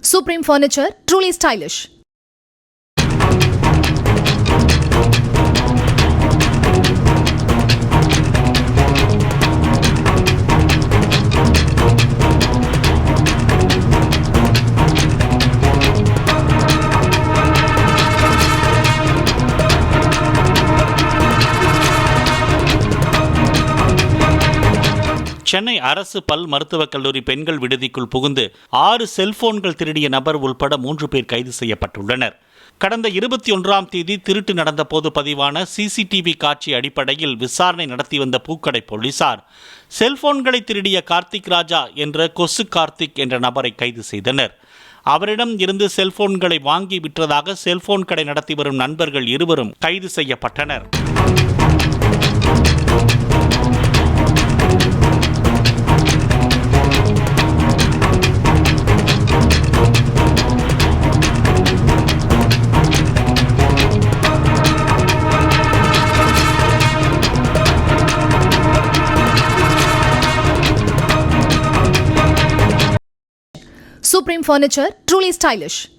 Supreme Furniture, truly stylish. Chennai அரசு பல் மருத்துவக் கல்லூரி பெண்கள் விடுதிக்குள் புகுந்து 6 செல்போன்கள் திருடிய நபர் உள்பட 3 பேர் கைது செய்யப்பட்டுள்ளனர். கடந்த 21ஆம் தேதி திருட்டு நடந்தபோது பதிவான சிசிடிவி காட்சி அடிப்படையில் விசாரணை நடத்தி வந்த பூக்கடை போலீசார் செல்போன்களை திருடிய கார்த்திக் ராஜா என்ற கொசு கார்த்திக் என்ற நபரை கைது செய்தனர். அவரிடம் இருந்து செல்போன்களை வாங்கி விற்றதாக செல்போன் கடை நடத்தி வரும் நண்பர்கள் இருவரும் கைது செய்யப்பட்டனர். Supreme Furniture, truly stylish.